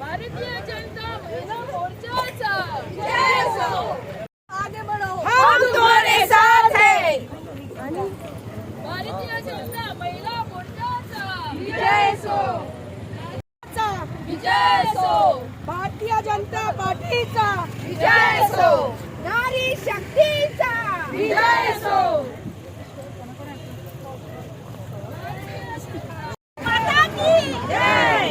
भारतीय जनता महिला मोर्चा जय हो, आगे बढ़ो हम तुम्हारे साथ हैं। भारतीय जनता महिला मोर्चा विजय सो, विजय सो, भारतीय जनता पार्टीचा विजय सो, नारी शक्तीचा विजय सो, माता की जय,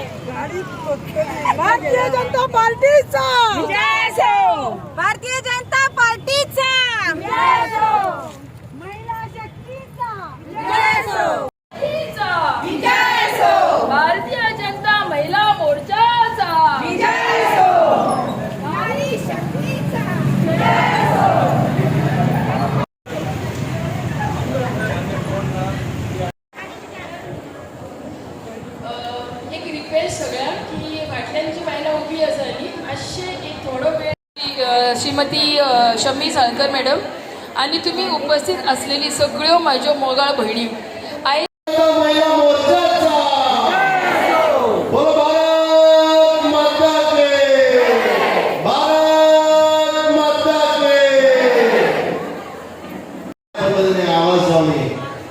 भारतीय जनता पार्टीचा विजय सो, भारतीय जनता पार्टीचा विजय सो, महिला शक्तीचा विजय सो, विजय सो, भारतीय जनता महिला मोर्चाचा विजय सो, नारी शक्तीचा विजय सो। एक रिक्वेस्ट सगळ्या की वाटल्यांची बायला उभी आसाली मातशें एक थोडो वेळ श्रीमती शमी साळकर मॅडम आणि तुम्ही उपस्थित असलेली सगळ्यो माझ्यो मोगाळ भयणी आयज महिला मोर्चाचा बोलो भारत माता के, भारत माता के, आवाज स्वामी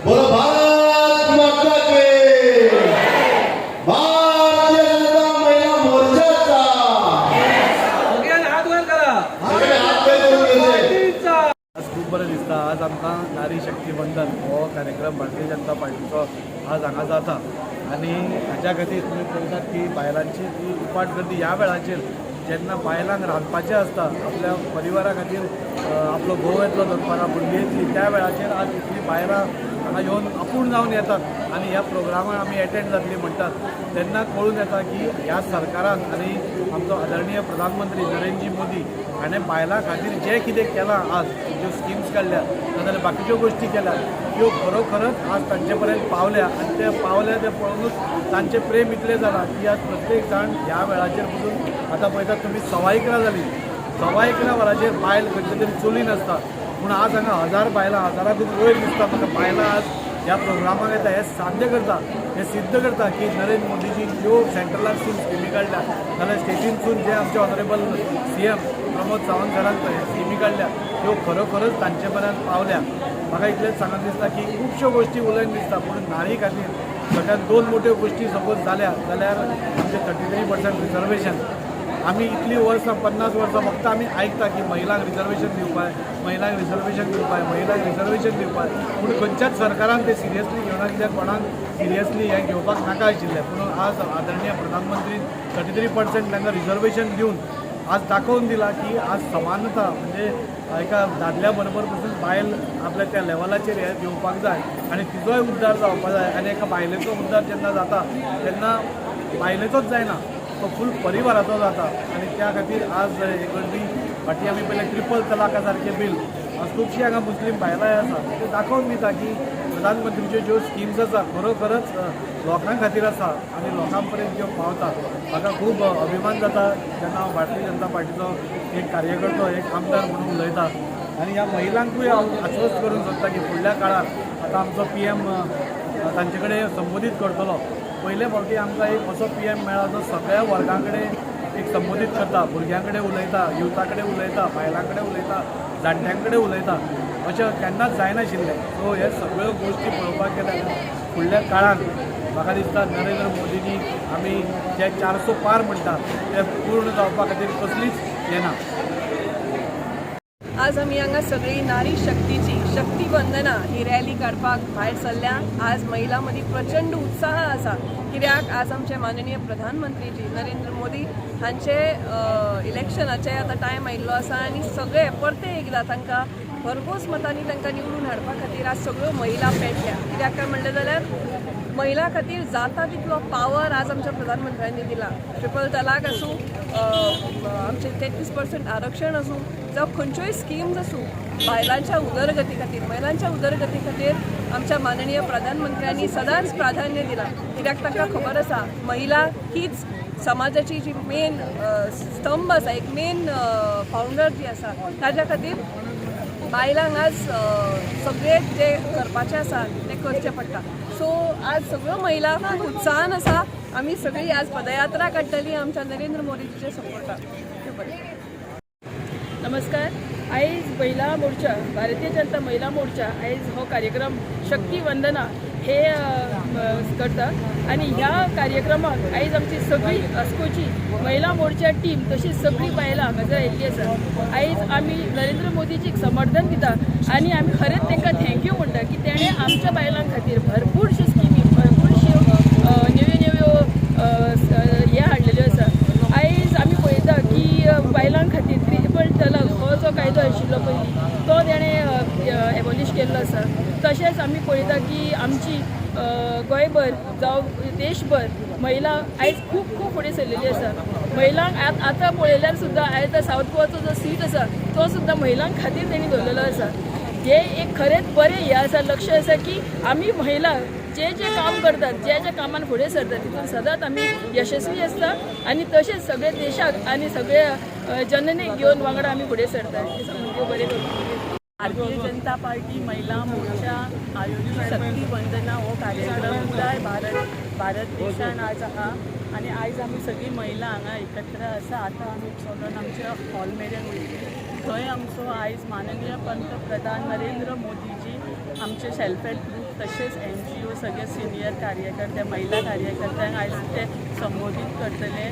बोलो भारत माता के, भारतीय जनता महिला मोर्चाचा सगळे हात वर करून घ्यायचे। आज खूप बरं दिसता। आज आमकां नारी शक्ती बंधन हो कार्यक्रम भारतीय जनता पार्टीचो आज हांगा जाता आनी हाच्या खातीर तुमी पळयतात की बायलांची जी उपाट गर्दी ह्या वेळाचेर जेन्ना बायलांक रांदपाचें आसता आपल्या परिवारा खातीर आपलो घोव येतलो दनपारां भुरगीं येतलीं त्या वेळाचेर आज इतलीं बायलां हांगा येवन आपूण जावन येतात आनी ह्या प्रोग्रामाक आमी एटेंड जातलीं म्हणटात तेन्ना कळून येता की ह्या सरकारान आनी आमचो आदरणीय प्रधानमंत्री नरेंद्रजी मोदी हाणें बायलां खातीर जें कितें केलां आज ज्यो स्किम्स काडल्या नाजाल्यार बाकीच्यो गोश्टी केल्या त्यो खरोखरच आज तांचे पर्यंत पावल्या आनी ते पावल्या ते पळोवनूच तांचें प्रेम इतलें जालां की आज प्रत्येक जाण ह्या वेळाचेर पसून आतां पळयतात तुमी 11:15 जालीं 11:15 वरांचेर बायल खंयचे तरी चुलीन आसता पूण आज हांगा 1000 बायलां हजाराकूच वयर दिसता म्हाका बायलां आज ह्या प्रोग्रामाक येता हे साध्य करता हे सिद्ध करता की नरेंद्र मोदीजी ज्यो सेंट्रलाकसून स्किमी काडल्या नाजाल्यार स्टेटीनसून जे आमचे ऑनरेबल CM प्रमोद सावंत सरान स्किमी काडल्या त्यो खरोखरच तांचे पर्यंत पावल्या म्हाका इतलेंच सांगत दिसता की खुबश्यो गोश्टी उलयन दिसता पूण नारी खातीर सगळ्यात 2 मोठ्यो गोश्टी सपोज जाल्या जाल्यार आमचे 33% रिजर्वेशन आमी इतलीं वर्सां 50 वर्सां फक्त आमी आयकता की महिलांक रिजर्वेशन दिवपाक महिलांक रिजर्वेशन दिवपाक महिलांक रिजर्वेशन दिवपाक पूण खंयच्याच सरकारान ते सिरियसली घेवना कित्याक कोणाक सिरियसली हें घेवपाक नाका आशिल्लें पूण आज आदरणीय प्रधानमंत्रीन 33% तांकां रिजर्वेशन दिवन आज दाखोवन दिला की आज समानता म्हणजे एका दादल्या बरोबर पसून बायल आपल्या त्या लेवलाचेर हे घेवपाक जाय आनी तिजोय उद्धार जावपाक जाय आनी एका बायलेचो उद्धार जेन्ना जाता तेन्ना बायलेचोच जायना तो फूल परिवाराचो जाता आनी त्या खातीर आज हे गर्दी फाटीं आमी पयलें ट्रिपल तलाका सारकें बील आज खुबशीं हांगा मुस्लीम बायलांय आसा ते दाखोवन दिता की प्रधानमंत्रीच्यो ज्यो स्किम्स आसा खरोखरच लोकां खातीर आसा आनी लोकां पर्यंत ज्यो पावता म्हाका खूब अभिमान जाता जेन्ना हांव भारतीय जनता पार्टीचो एक कार्यकर्तो एक आमदार म्हणून उलयता आनी ह्या महिलांकूय हांव आश्वस्त करूंक सोदता की फुडल्या काळार आतां आमचो PM तांचे कडेन संबोधीत करतलो पयले फावटी आमकां एक असो PM मेळ्ळा जो सगळ्या वर्गां कडेन एक संबोधीत करता भुरग्यां कडेन उलयता युथा कडेन उलयता बायलां कडेन उलयता जाणट्यां कडेन उलयता अशें केन्नाच जायनाशिल्लें सो हे सगळ्यो गोश्टी पळोवपाक गेल्यार फुडल्या काळान म्हाका दिसता नरेंद्र मोदीजी आमी जे 400 पार म्हणटा ते पूर्ण जावपा खातीर कसलीच येना। आज आमी हांगा सगळी नारी शक्तीची शक्ती वंदना ही रॅली काडपाक भायर सरल्या। आज महिला मदीं प्रचंड उत्साह आसा कित्याक आज आमचे माननीय प्रधानमंत्रीजी नरेंद्र मोदी हांचे इलेक्शनाचे आतां टायम आयिल्लो आसा आनी सगळे परते एकदां तांकां भरघोस मतांनी तांकां निवडून हाडपा खातीर आज सगळ्यो महिला पेटल्या कित्याक काय म्हणलें जाल्यार महिला खातीर जाता तितलो पावर आज आमच्या प्रधानमंत्र्यांनी दिला। ट्रिपल तलाक आसूं आमचे 33% आरक्षण आसूं जावं खंयच्योय स्किम्स आसूं बायलांच्या उदरगती खातीर महिलांच्या उदरगती खातीर आमच्या माननीय प्रधानमंत्र्यांनी सदांच प्राधान्य दिला कित्याक तांकां खबर आसा महिला हीच समाजाची जी मेन स्तंभ आसा एक मेन फावंडर जी आसा ताज्या खातीर बायलांक आज सगळे जे करपाचें आसा तें करचें पडटा सो आज सगळ्यो महिला खूब उत्साहान आसा आमी सगळीं आज पदयात्रा काडटलीं आमच्या नरेंद्र मोदीजीच्या सपोर्टान देव बरें करूं. नमस्कार. आयज महिला मोर्चा भारतीय जनता महिला मोर्चा आयज हो कार्यक्रम शक्ती वंदना हे करता आणि ह्या कार्यक्रमाक आयज आमची सगळी अस्कोची महिला मोर्चा टीम तशीच सगळी बायलां हांगासर आयिल्ली आसा. आयज आमी नरेंद्र मोदीजीक समर्थन दिता आणि आमी खरेंच तांकां थँक्यू म्हणटा की तेणें आमच्या बायलां खातीर भरपूरश्यो स्किमी भरपूरश्यो नेव्यो हे हाडलेल्यो आसा. आयज आमी पळयता की बायलां खातीर ट्रिपल तलाक हो जो कायदो आशिल्लो पयलीं तो तेणें एबॉलिश केल्लो आसा. तशेंच आमी पळयता की आमची गोंयभर जावं देशभर महिला आयज खूब खूब फुडें सरलेली आसा. महिलांक आतां पळयल्यार सुद्दां आयज सावथ गोवाचो जो सीट आसा तो सुद्दां महिलांक खातीर तेणी दवरलेलो आसा. हे एक खरेंच बरें हें आसा लक्ष आसा की आमी महिला जे काम करतात ज्या कामान फुडें सरतात तितून सदांच आमी यशस्वी आसता आणि तशेंच सगळे देशाक आनी सगळ्या जननेक घेवन वांगडा आमी फुडें सरतात. देव बरें करूं. भारतीय जनता पार्टी महिला मोर्चा आयोजित शक्ती वंदना हो कार्यक्रम पुराय भारत देशान आज आहा आणि आयज आमी सगळी महिला हांगा एकत्र आसा. आतां आमी चलून आमच्या हॉल मेरेन वयतली. थंय आमचो आयज माननीय पंतप्रधान नरेंद्र मोदीजी आमचे सेल्फ हेल्प ग्रूप तशेंच NGO सगळे सिनियर कार्यकर्ते महिला कार्यकर्त्यांक आयज ते संबोधीत करतले.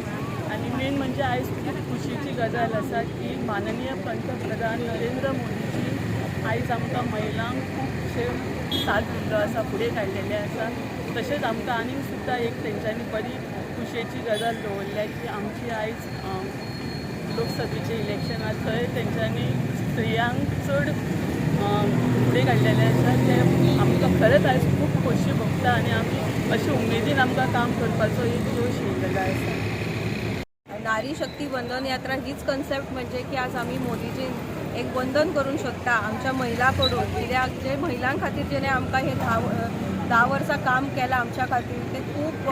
आणि मेन म्हणजे आयज खूब खुशीची गजाल आसा की माननीय पंतप्रधान नरेंद्र मोदीजी आयज आमकां महिलांक खुबशे साथ दिल्लो आसा फुडें काडलेले आसा. तशेंच आमकां आनीक सुद्दां एक तेंच्यांनी बरी खुशेची गजाल दवरल्या की आमची आयज लोकसभेचे इलेक्शन आसा थंय तेंच्यांनी स्त्रियांक चड फुडें काडलेले आसा. ते आमकां खरेंच आयज खूब खोशी भोगता आणि आमी अशे उमेदीन आमकां काम करपाचो एक जोश येयलेलो आसा. नारी शक्ती वंदन यात्रा हीच कन्सेप्ट म्हणजे की आज आम्ही मोदीजीन एक वंदन करूंक शकता आमच्या महिलांकडून कित्याक जे महिलां खातीर जेणे आमकां हे 10 वर्सां काम केलां आमच्या खातीर ते खूब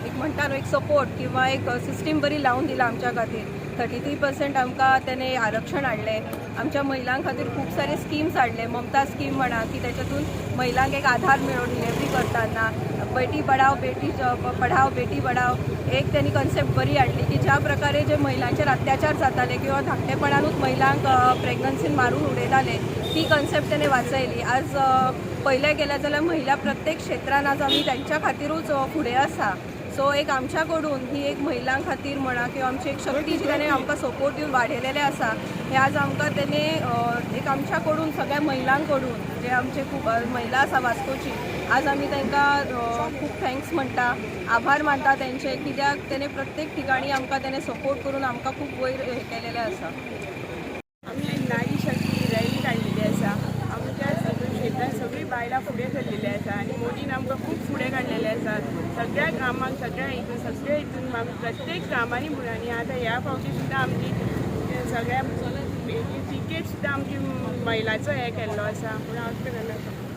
एक म्हणटा एक सपोर्ट किंवा एक सिस्टीम बरी लावून दिला आमच्या खातीर. 33% आमकां तेणे आरक्षण हाडलें. आमच्या महिलां खातीर खूब सारे स्किम्स हाडले. ममता स्कीम म्हणा की त्याच्यातून महिलांक एक आधार मेळो डिलिव्हरी करताना. बेटी पढाओ बेटी पढाओ बेटी पढाओ एक त्यांनी कन्सेप्ट बरी हाडली की ज्या प्रकारे जे महिलांचेर अत्याचार जाताले किंवा धाकटेपणानूच महिलांक प्रेग्नन्सीन मारून उडयताले ती कन्सेप्ट त्याने वाचयली. आज पळयलें गेल्यार जाल्यार महिला प्रत्येक क्षेत्रान आज आमी त्यांच्या खातीरूच फुडें आसा. सो एक आमच्याकडून ही एक महिलां खातीर म्हणा किंवा आमची एक शक्ती जी त्याने आमकां सपोर्ट दिवन वाडयलेले आसा हे आज आमकां तेणे एक आमच्याकडून सगळ्या महिलांकडून जे आमचे खूब महिला आसा वास्कोची आज आमी तांकां खूब थँक्स म्हणटा आभार मानता तेंचे कित्याक तेणे प्रत्येक ठिकाणी आमकां तेणे सपोर्ट करून आमकां खूब वयर हे केलेले आसा. आमी नारी शक्ती रॅली काडलेली आसा. आमच्या क्षेत्रांत सगळीं बायलां फुडें सरलेली आसा आणि मोदीन आमकां खूब फुडें काडलेले आसा. सगळ्या कामाक सगळ्या हितून प्रत्येक कामांनी मुळांनी आतां ह्या फावटी सुद्दां आमची सगळ्या टिकेट सुद्दां आमची महिलाचो हे केल्लो आसा. पूण हांव